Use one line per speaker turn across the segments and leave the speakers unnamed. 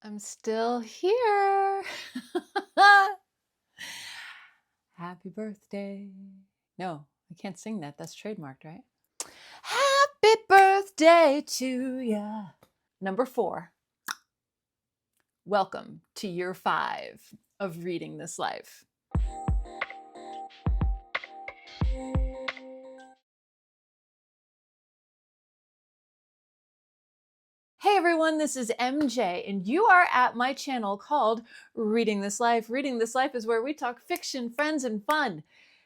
I'm still here. Happy birthday. No, I can't sing that. That's trademarked, right? Happy birthday to ya. Number 4. Welcome to year 5 of reading this life. Hey everyone, this is MJ, and you are at my channel called Reading This Life. Reading This Life is where we talk fiction, friends, and fun.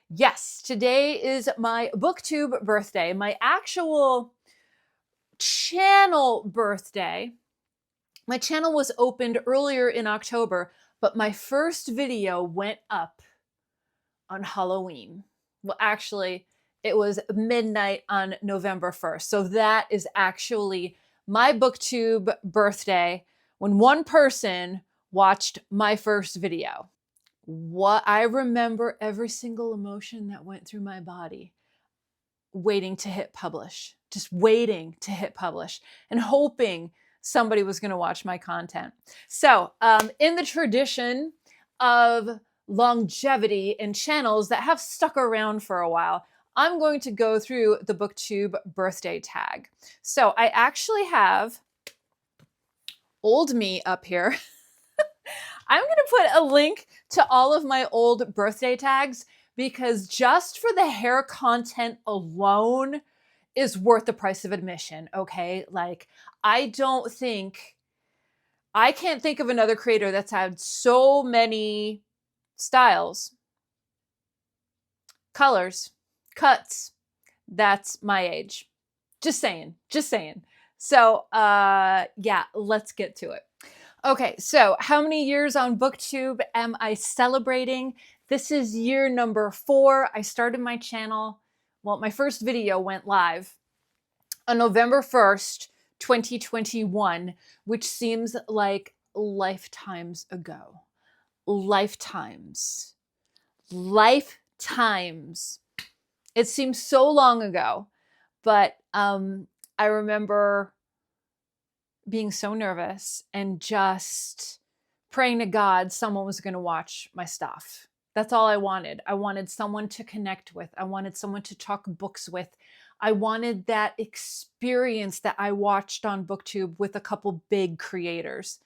Yes, today is my BookTube birthday, my actual channel birthday. My channel was opened earlier in October, but my first video went up on Halloween. Well, actually, it was midnight on November 1st. So that is actually my BookTube birthday when one person watched my first video. What I remember every single emotion that went through my body, waiting to hit publish, just waiting to hit publish and hoping somebody was going to watch my content. So in the tradition of longevity and channels that have stuck around for a while, I'm going to go through the BookTube birthday tag. So I actually have old me up here. I'm going to put a link to all of my old birthday tags because just for the hair content alone is worth the price of admission, okay? Like, I can't think of another creator that's had so many styles, colors, cuts. That's my age. Just saying. So, yeah, let's get to it. Okay, so how many years on BookTube am I celebrating? This is year number 4. I started my channel. Well, my first video went live on November 1st, 2021, which seems like lifetimes ago. Lifetimes. It seems so long ago, but I remember being so nervous and just praying to God someone was going to watch my stuff. That's all I wanted. I wanted someone to connect with. I wanted someone to talk books with. I wanted that experience that I watched on BookTube with a couple big creators.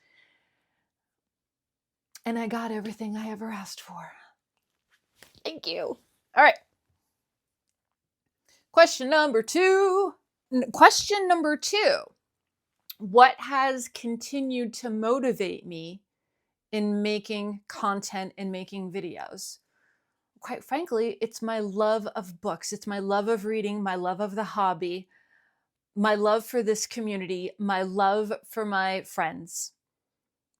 And I got everything I ever asked for. Thank you. All right. Question number 2. What has continued to motivate me in making content and making videos? Quite frankly, it's my love of books. It's my love of reading, my love of the hobby, my love for this community, my love for my friends.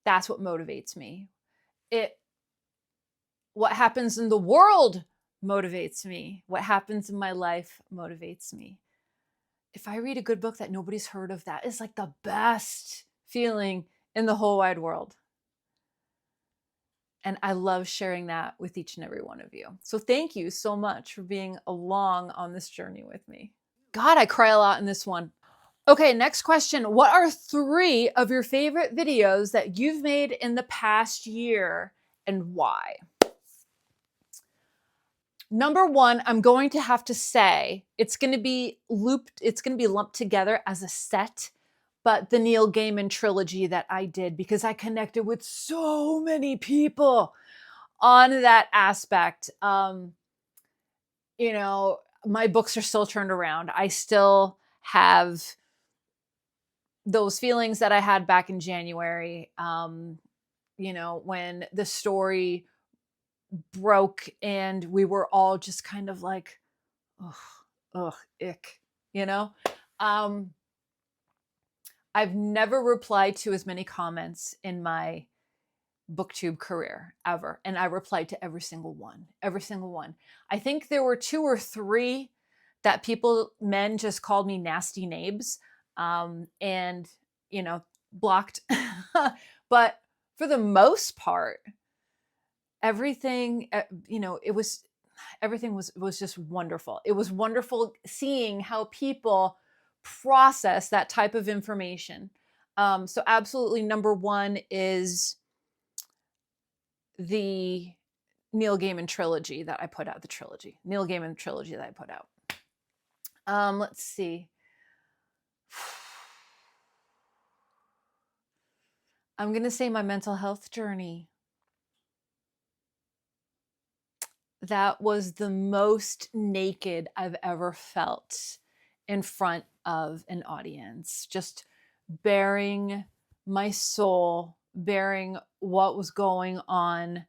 That's what motivates me. What happens in the world motivates me. What happens in my life motivates me. If I read a good book that nobody's heard of, that is like the best feeling in the whole wide world. And I love sharing that with each and every one of you. So thank you so much for being along on this journey with me. God, I cry a lot in this one. Okay, next question. What are 3 of your favorite videos that you've made in the past year and why? Number 1, I'm going to have to say it's going to be lumped together as a set, but the Neil Gaiman trilogy that I did because I connected with so many people on that aspect. My books are still turned around. I still have those feelings that I had back in January, when the story broke and we were all just kind of like, ick, I've never replied to as many comments in my BookTube career ever. And I replied to every single one. I think there were 2 or 3 that men just called me nasty nabes, and, blocked. But for the most part, everything, everything was just wonderful. It was wonderful seeing how people process that type of information. So absolutely number one is the Neil Gaiman trilogy that I put out, Neil Gaiman trilogy that I put out. Let's see. I'm going to say my mental health journey. That was the most naked I've ever felt in front of an audience. Just bearing my soul, bearing what was going on.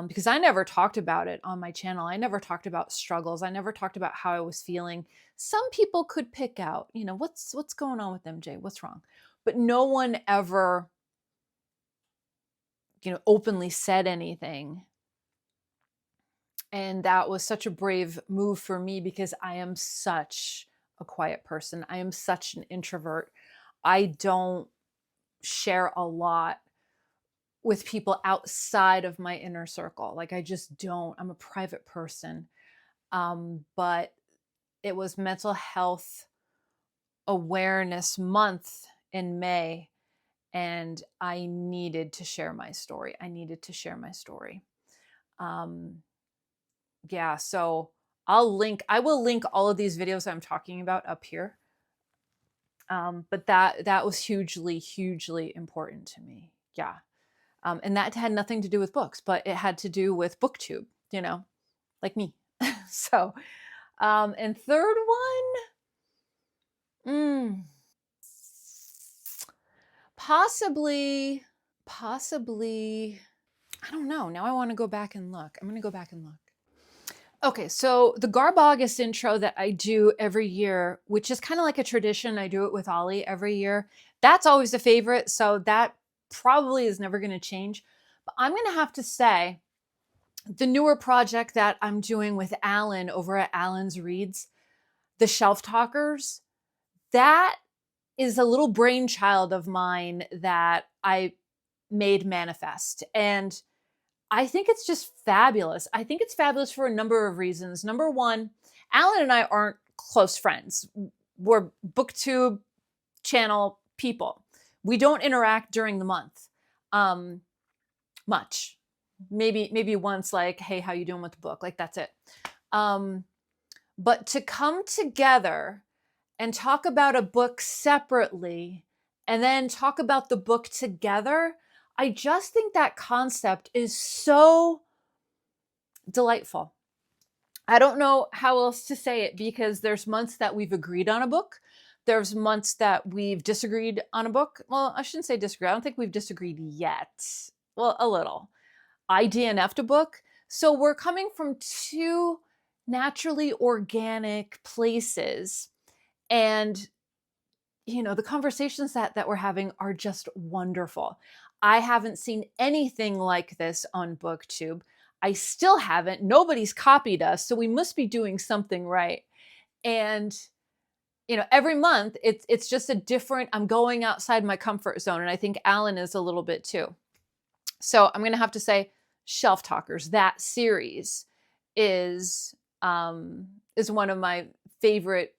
Because I never talked about it on my channel. I never talked about struggles. I never talked about how I was feeling. Some people could pick out, what's going on with MJ? What's wrong? But no one ever, openly said anything. And that was such a brave move for me because I am such a quiet person. I am such an introvert. I don't share a lot with people outside of my inner circle. Like I just don't. I'm a private person. But it was Mental Health Awareness Month in May, and I needed to share my story. Yeah, so I will link all of these videos I'm talking about up here. But that was hugely, hugely important to me. Yeah. And that had nothing to do with books, but it had to do with BookTube, like me. So, and third one, possibly, I don't know. Now I want to go back and look. I'm going to go back and look. Okay, so the Garbogus intro that I do every year, which is kind of like a tradition, I do it with Ollie every year. That's always a favorite, so that probably is never going to change. But I'm going to have to say, the newer project that I'm doing with Alan over at Alan's Reads, the Shelf Talkers, that is a little brainchild of mine that I made manifest. And I think it's just fabulous. I think it's fabulous for a number of reasons. Number one, Alan and I aren't close friends. We're BookTube channel people. We don't interact during the month much. Maybe once, like, hey, how you doing with the book? Like, that's it. But to come together and talk about a book separately and then talk about the book together, I just think that concept is so delightful. I don't know how else to say it, because there's months that we've agreed on a book. There's months that we've disagreed on a book. Well, I shouldn't say disagree. I don't think we've disagreed yet. Well, a little. I DNF'd a book. So we're coming from two naturally organic places. And, the conversations that we're having are just wonderful. I haven't seen anything like this on BookTube. I still haven't. Nobody's copied us, so we must be doing something right. And, every month it's just a different, I'm going outside my comfort zone. And I think Alan is a little bit too. So I'm going to have to say Shelf Talkers, that series is one of my favorite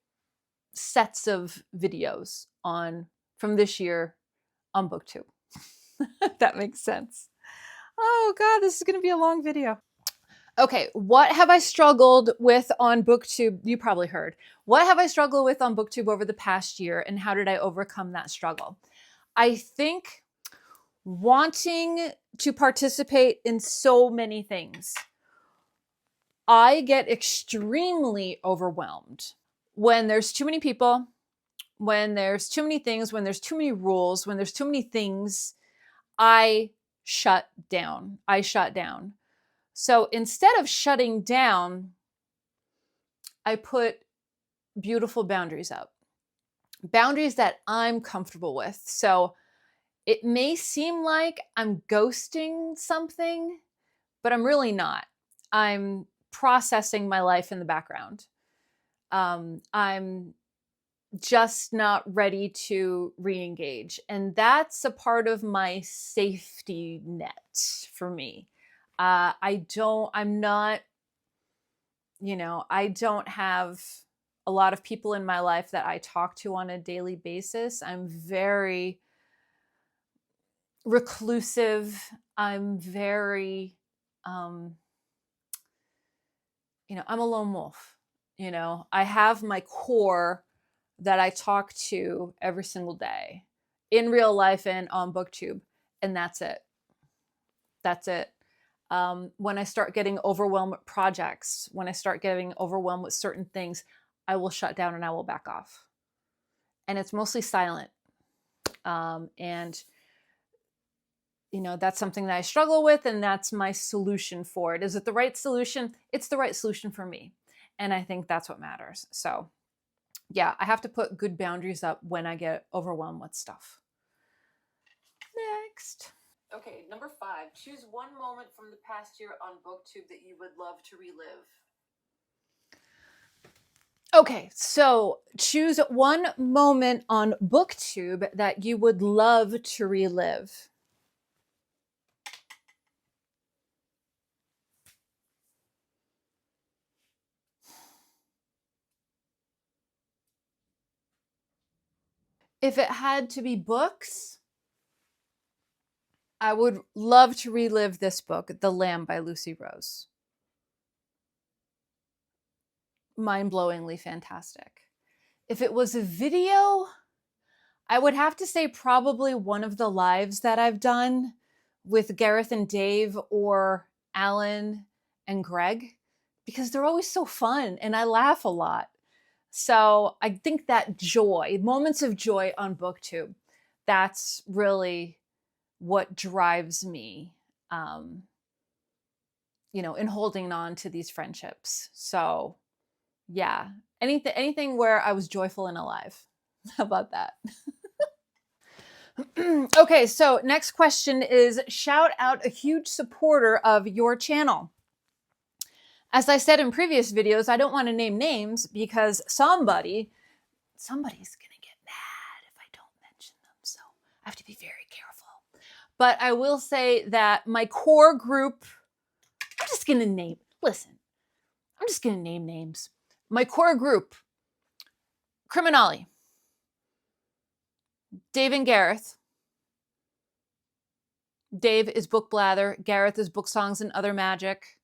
sets of videos from this year on BookTube. That makes sense. Oh God, this is going to be a long video. Okay, what have I struggled with on BookTube? You probably heard. What have I struggled with on BookTube over the past year, and how did I overcome that struggle? I think wanting to participate in so many things. I get extremely overwhelmed when there's too many people, when there's too many things, when there's too many rules, when there's too many things. I shut down. So instead of shutting down, I put beautiful boundaries up. Boundaries that I'm comfortable with. So it may seem like I'm ghosting something, but I'm really not. I'm processing my life in the background. I'm just not ready to re-engage. And that's a part of my safety net for me. I don't have a lot of people in my life that I talk to on a daily basis. I'm very reclusive. I'm very, I'm a lone wolf. I have my core that I talk to every single day in real life and on BookTube, and that's it. That's it. When I start getting overwhelmed with projects, when I start getting overwhelmed with certain things, I will shut down and I will back off. And it's mostly silent. And that's something that I struggle with, and that's my solution for it. Is it the right solution? It's the right solution for me. And I think that's what matters. So yeah, I have to put good boundaries up when I get overwhelmed with stuff. Next. Okay, number 5. Choose one moment from the past year on BookTube that you would love to relive. Okay, so choose one moment on BookTube that you would love to relive. If it had to be books, I would love to relive this book, The Lamb by Lucy Rose. Mind-blowingly fantastic. If it was a video, I would have to say probably one of the lives that I've done with Gareth and Dave or Alan and Greg, because they're always so fun and I laugh a lot. So I think that joy, moments of joy on BookTube, that's really what drives me, in holding on to these friendships. So yeah, anything where I was joyful and alive. How about that? Okay, so next question is, shout out a huge supporter of your channel. As I said in previous videos, I don't want to name names because somebody's going to get mad if I don't mention them. So I have to be very careful. But I will say that my core group, I'm just going to name names. My core group, Criminale, Dave and Gareth. Dave is Book Blather. Gareth is Book Songs and Other Magic.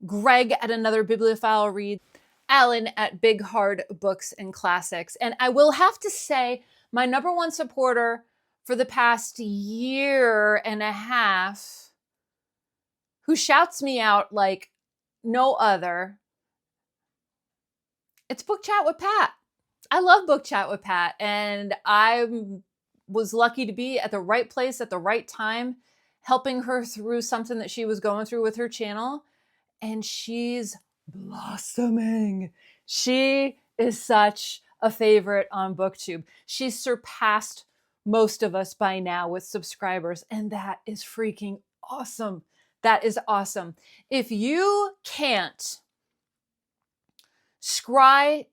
Greg at Another Bibliophile Read. Alan at Big Hard Books and Classics. And I will have to say, my number one supporter for the past year and a half, who shouts me out like no other, it's Book Chat with Pat. I love Book Chat with Pat, and I was lucky to be at the right place at the right time, helping her through something that she was going through with her channel. And she's blossoming. She is such a favorite on BookTube. She's surpassed most of us by now with subscribers, and that is freaking awesome. That is awesome. If you can't scry,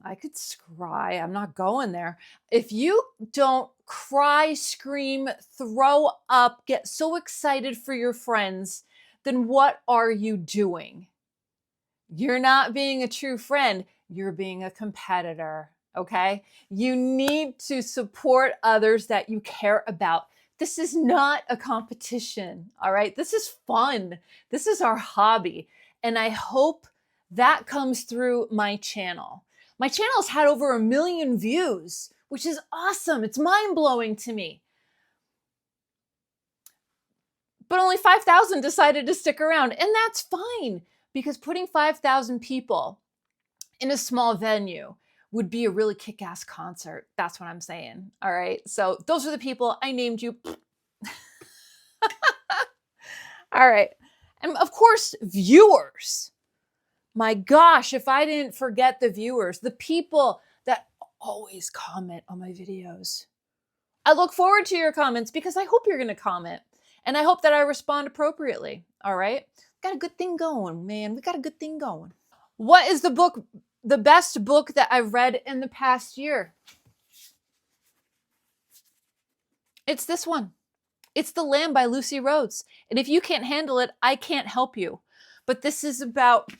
I could scry, I'm not going there. If you don't cry, scream, throw up, get so excited for your friends, then what are you doing? You're not being a true friend. You're being a competitor, okay? You need to support others that you care about. This is not a competition, all right? This is fun. This is our hobby. And I hope that comes through my channel. My channel's had over 1 million views, which is awesome. It's mind-blowing to me. But only 5,000 decided to stick around, and that's fine, because putting 5,000 people in a small venue would be a really kick-ass concert. That's what I'm saying, all right? So those are the people. I named you. All right. And of course, viewers. My gosh, if I didn't forget the viewers, the people that always comment on my videos. I look forward to your comments because I hope you're going to comment. And I hope that I respond appropriately. All right. Got a good thing going, man. We got a good thing going. What is the best book that I've read in the past year? It's this one. It's The Lamb by Lucy Rose. And if you can't handle it, I can't help you. But this is about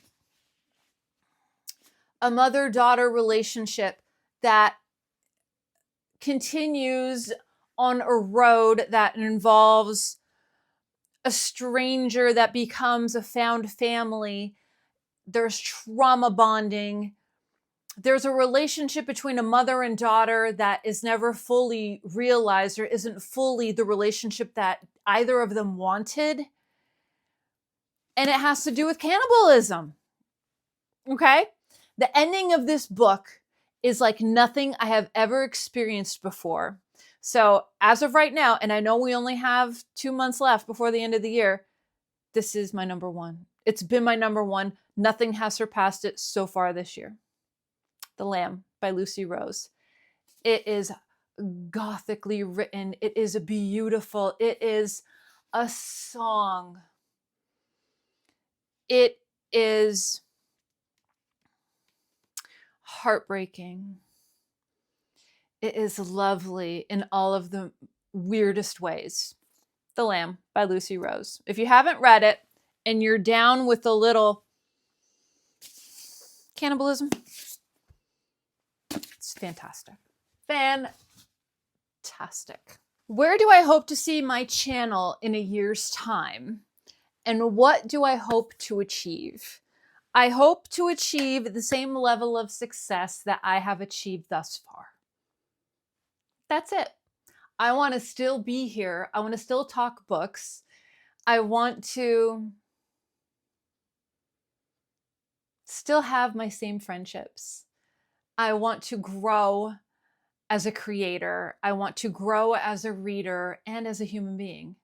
a mother-daughter relationship that continues on a road that involves a stranger that becomes a found family. There's trauma bonding. There's a relationship between a mother and daughter that is never fully realized or isn't fully the relationship that either of them wanted. And it has to do with cannibalism. Okay? The ending of this book is like nothing I have ever experienced before. So as of right now, and I know we only have 2 months left before the end of the year, this is my number one. It's been my number one. Nothing has surpassed it so far this year. The Lamb by Lucy Rose. It is gothically written. It is beautiful. It is a song. It is heartbreaking. It is lovely in all of the weirdest ways. The Lamb by Lucy Rose. If you haven't read it and you're down with a little cannibalism, it's fantastic. Fantastic. Where do I hope to see my channel in a year's time? And what do I hope to achieve? I hope to achieve the same level of success that I have achieved thus far. That's it. I want to still be here. I want to still talk books. I want to still have my same friendships. I want to grow as a creator. I want to grow as a reader and as a human being.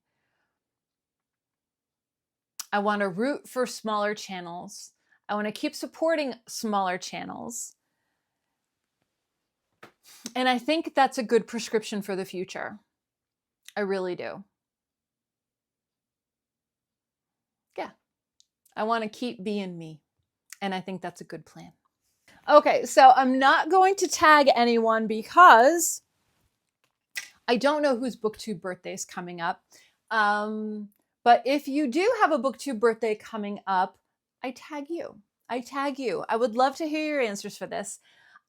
I want to root for smaller channels. I want to keep supporting smaller channels. And I think that's a good prescription for the future. I really do. Yeah. I want to keep being me. And I think that's a good plan. Okay, so I'm not going to tag anyone because I don't know whose BookTube birthday is coming up. But if you do have a BookTube birthday coming up, I tag you. I tag you. I would love to hear your answers for this.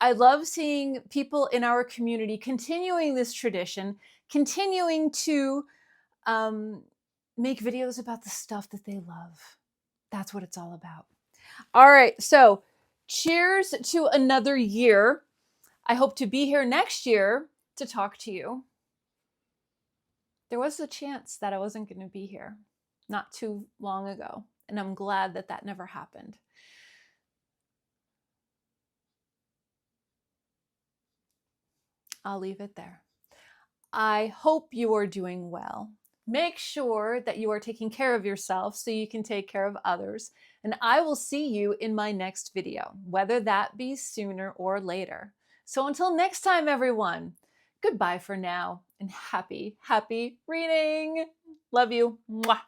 I love seeing people in our community continuing this tradition, continuing to make videos about the stuff that they love. That's what it's all about. All right, so cheers to another year. I hope to be here next year to talk to you. There was a chance that I wasn't going to be here not too long ago, and I'm glad that that never happened. I'll leave it there. I hope you are doing well. Make sure that you are taking care of yourself so you can take care of others. And I will see you in my next video, whether that be sooner or later. So until next time, everyone, goodbye for now and happy reading. Love you. Mwah.